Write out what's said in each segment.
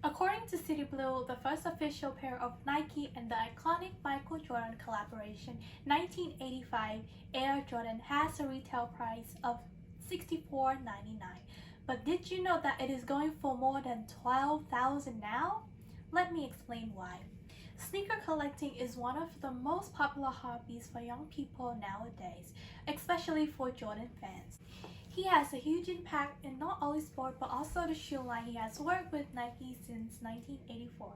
According to City Blue, the first official pair of Nike and the iconic Michael Jordan collaboration, 1985 Air Jordan has a retail price of $64.99. But did you know that it is going for more than $12,000 now? Let me explain why. Sneaker collecting is one of the most popular hobbies for young people nowadays, especially for Jordan fans. He has a huge impact in not only sport but also the shoe line. He has worked with Nike since 1984.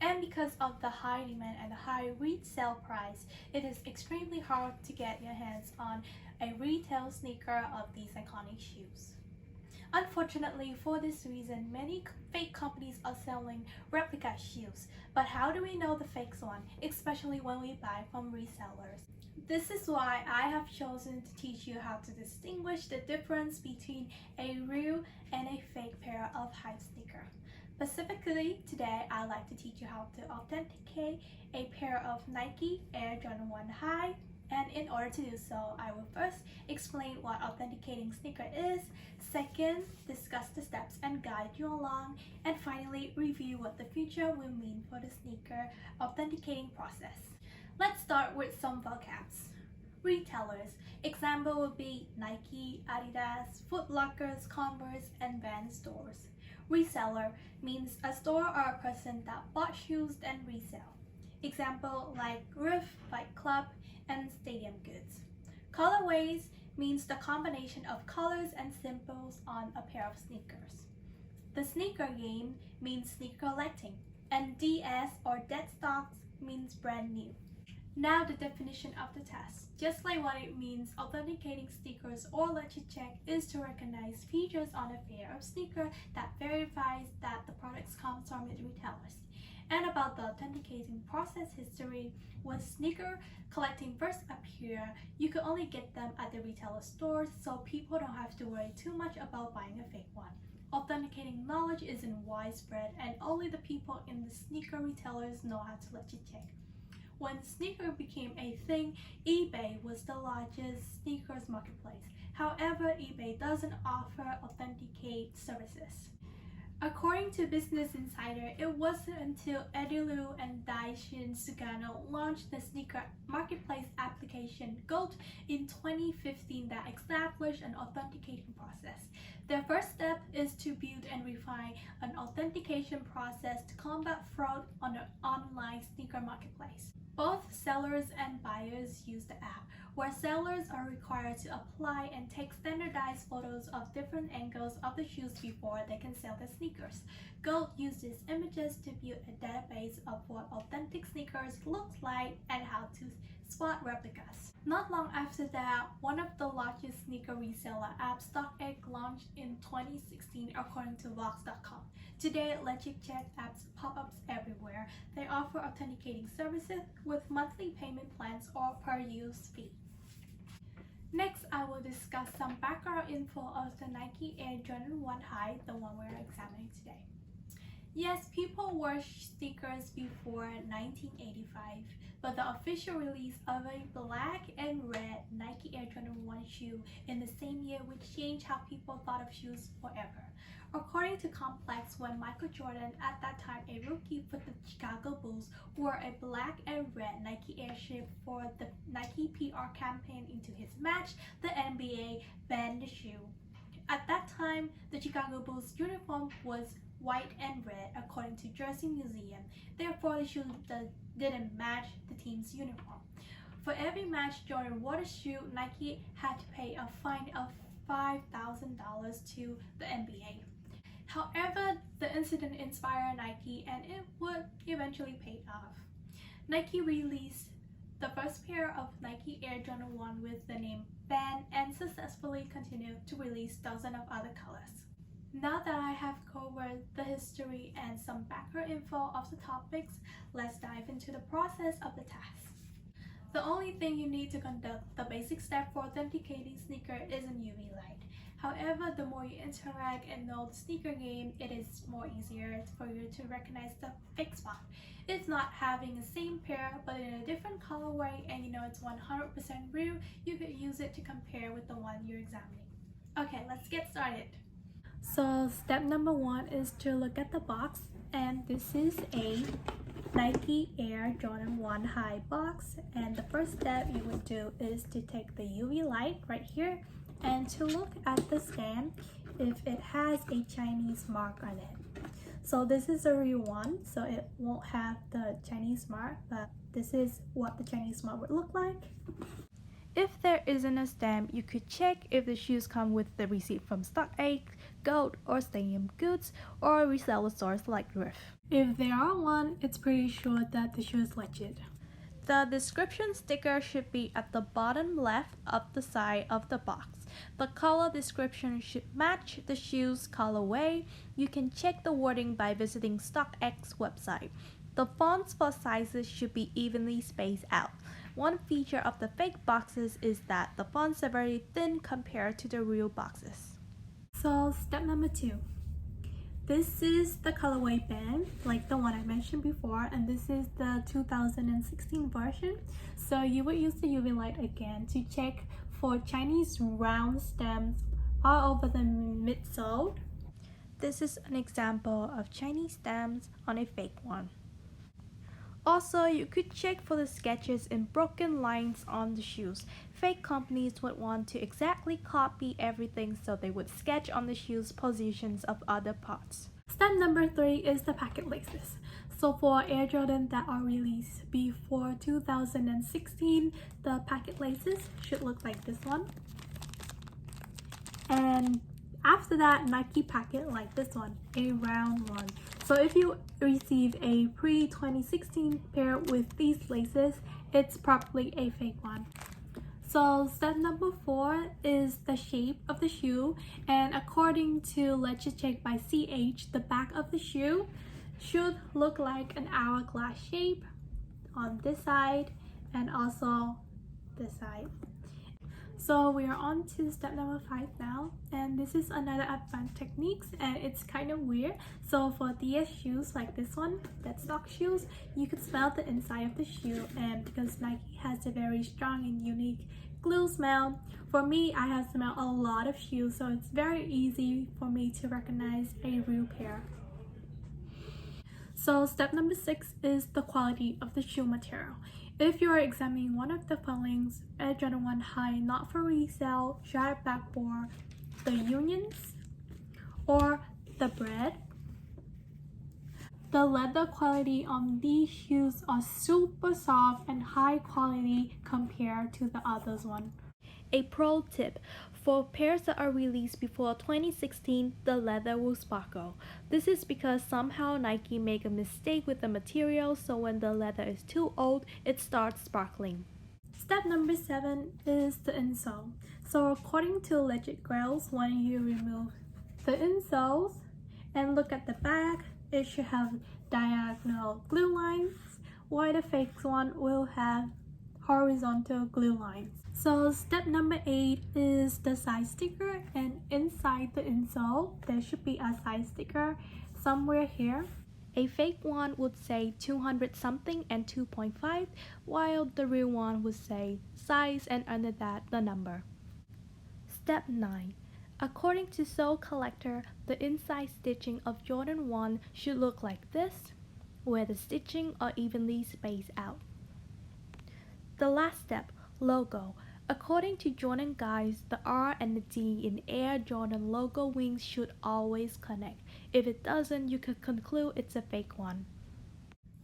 And because of the high demand and the high retail price, it is extremely hard to get your hands on a retail sneaker of these iconic shoes. Unfortunately, for this reason, many fake companies are selling replica shoes. But how do we know the fake one, especially when we buy from resellers? This is why I have chosen to teach you how to distinguish the difference between a real and a fake pair of hype sneaker. Specifically, today I'd like to teach you how to authenticate a pair of Nike Air Jordan 1 High. And in order to do so, I will first explain what authenticating sneaker is, second, discuss the steps and guide you along, and finally, review what the future will mean for the sneaker authenticating process. Let's start with some vocabs. Retailers. Example would be Nike, Adidas, Foot Lockers, Converse, and Vans stores. Reseller means a store or a person that bought shoes and resell. Example like Riff, Fight Club, and Stadium Goods. Colorways means the combination of colors and symbols on a pair of sneakers. The sneaker game means sneaker collecting, and DS or dead stocks means brand new. Now the definition of the test. Just like what it means, authenticating sneakers or legit check is to recognize features on a pair of sneakers that verifies that the products come from its retailers. And about the authenticating process history, when sneaker collecting first appeared, you could only get them at the retailer stores, so people don't have to worry too much about buying a fake one. Authenticating knowledge isn't widespread, and only the people in the sneaker retailers know how to legit check. When sneaker became a thing, eBay was the largest sneakers marketplace. However, eBay doesn't offer authenticate services. According to Business Insider, it wasn't until Eddie Liu and Daishin Sugano launched the sneaker marketplace application GOAT in 2015 that established an authenticating process. Their first step is to build and refine an authentication process to combat fraud on an online sneaker marketplace. Both sellers and buyers use the app, where sellers are required to apply and take standardized photos of different angles of the shoes before they can sell the sneakers. GOAT uses images to build a database of what authentic sneakers look like and how to spot replicas. Not long after that, one of the largest sneaker reseller apps, StockX, launched in 2016 according to Vox.com. Today, legit check apps pop up everywhere. They offer authenticating services with monthly payment plans or per use fee. Next, I will discuss some background info of the Nike Air Jordan 1 High, the one we're examining today. Yes, people wore sneakers before 1985, but the official release of a black and red Nike Air Jordan 1 shoe in the same year would change how people thought of shoes forever. According to Complex, when Michael Jordan, at that time a rookie for the Chicago Bulls, wore a black and red Nike Air shoe for the Nike PR campaign into his match, the NBA banned the shoe. At that time, the Chicago Bulls uniform was white and red according to Jersey Museum. Therefore, the shoe didn't match the team's uniform. For every match Jordan wore the shoe, Nike had to pay a fine of $5,000 to the NBA. However, the incident inspired Nike and it would eventually pay off. Nike released the first pair of Nike Air Jordan 1 with the name Band and successfully continued to release dozens of other colors. Now that I have covered the history and some background info of the topics, let's dive into the process of the test. The only thing you need to conduct the basic step for authenticating sneaker is an UV light. However, the more you interact and know the sneaker game, it is more easier for you to recognize the fake spot. It's not having the same pair but in a different colorway and you know it's 100% real, you could use it to compare with the one you're examining. Okay, let's get started. So step number one is to look at the box, and this is a Nike Air Jordan 1 High box, and the first step you would do is to take the UV light right here and to look at the stem if it has a Chinese mark on it. So this is a real one, so it won't have the Chinese mark, but this is what the Chinese mark would look like. If there isn't a stamp, you could check if the shoes come with the receipt from StockX, Goat, or Stadium Goods, or a reseller source like Riff. If there are one, it's pretty sure that the shoe is legit. The description sticker should be at the bottom left of the side of the box. The color description should match the shoe's colorway. You can check the wording by visiting StockX website. The fonts for sizes should be evenly spaced out. One feature of the fake boxes is that the fonts are very thin compared to the real boxes. So step number two. This is the colorway band, like the one I mentioned before, and this is the 2016 version. So you would use the UV light again to check for Chinese round stems all over the midsole. This is an example of Chinese stems on a fake one. Also, you could check for the sketches in broken lines on the shoes. Fake companies would want to exactly copy everything, so they would sketch on the shoes positions of other parts. Step number three is the packet laces. So for Air Jordan that are released before 2016, the packet laces should look like this one. And after that, Nike packet like this one, a round one. So if you receive a pre-2016 pair with these laces, it's probably a fake one. So step number four is the shape of the shoe, and according to Let's Just Check by CH, the back of the shoe should look like an hourglass shape on this side and also this side. So we are on to step number 5 now, and this is another advanced techniques, and it's kind of weird. So for DS shoes like this one, that's stock shoes, you can smell the inside of the shoe, and because Nike has a very strong and unique glue smell, for me, I have smelled a lot of shoes, so it's very easy for me to recognize a real pair. So step number 6 is the quality of the shoe material. If you are examining one of the followings, Air Jordan 1 High not for resale, shattered backboard, the unions, or the bread, the leather quality on these shoes are super soft and high quality compared to the others one. A pro tip: for pairs that are released before 2016, the leather will sparkle. This is because somehow Nike make a mistake with the material, so when the leather is too old, it starts sparkling. Step number 7 is the insole. So according to Legit Grails, when you remove the insoles and look at the back, it should have diagonal glue lines, while the fake one will have horizontal glue lines. So step number 8 is the size sticker, and inside the insole there should be a size sticker somewhere here. A fake one would say 200 something and 2.5, while the real one would say size and under that the number. Step 9. According to Soul Collector, the inside stitching of Jordan 1 should look like this, where the stitching are evenly spaced out. The last step, logo. According to Jordan Guides, the R and the D in Air Jordan logo wings should always connect. If it doesn't, you could conclude it's a fake one.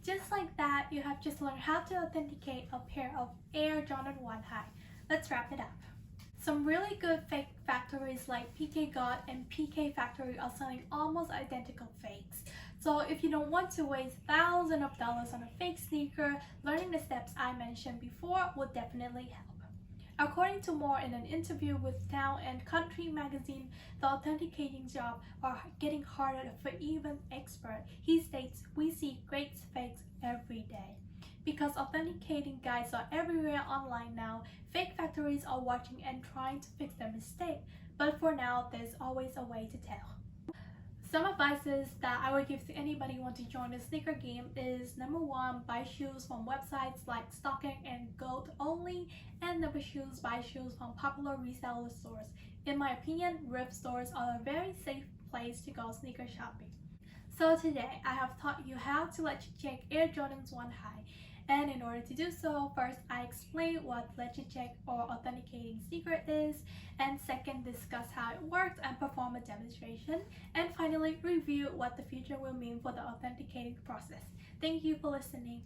Just like that, you have just learned how to authenticate a pair of Air Jordan 1 High. Let's wrap it up. Some really good fake factories like PK God and PK Factory are selling almost identical fakes. So if you don't want to waste thousands of dollars on a fake sneaker, learning the steps I mentioned before will definitely help. According to Moore in an interview with Town and Country magazine, the authenticating job are getting harder for even experts. He states, "We see great fakes every day." Because authenticating guides are everywhere online now, fake factories are watching and trying to fix their mistake. But for now, there's always a way to tell. Some advices that I would give to anybody who wants to join the sneaker game is: number 1, buy shoes from websites like StockX and Goat only, and number 2, buy shoes from popular reseller stores. In my opinion, thrift stores are a very safe place to go sneaker shopping. So today I have taught you how to legit check Air Jordans 1 High, and in order to do so, first I explain what legit check or authenticating secret is, and second discuss how it works and perform a demonstration, and finally review what the future will mean for the authenticating process. Thank you for listening.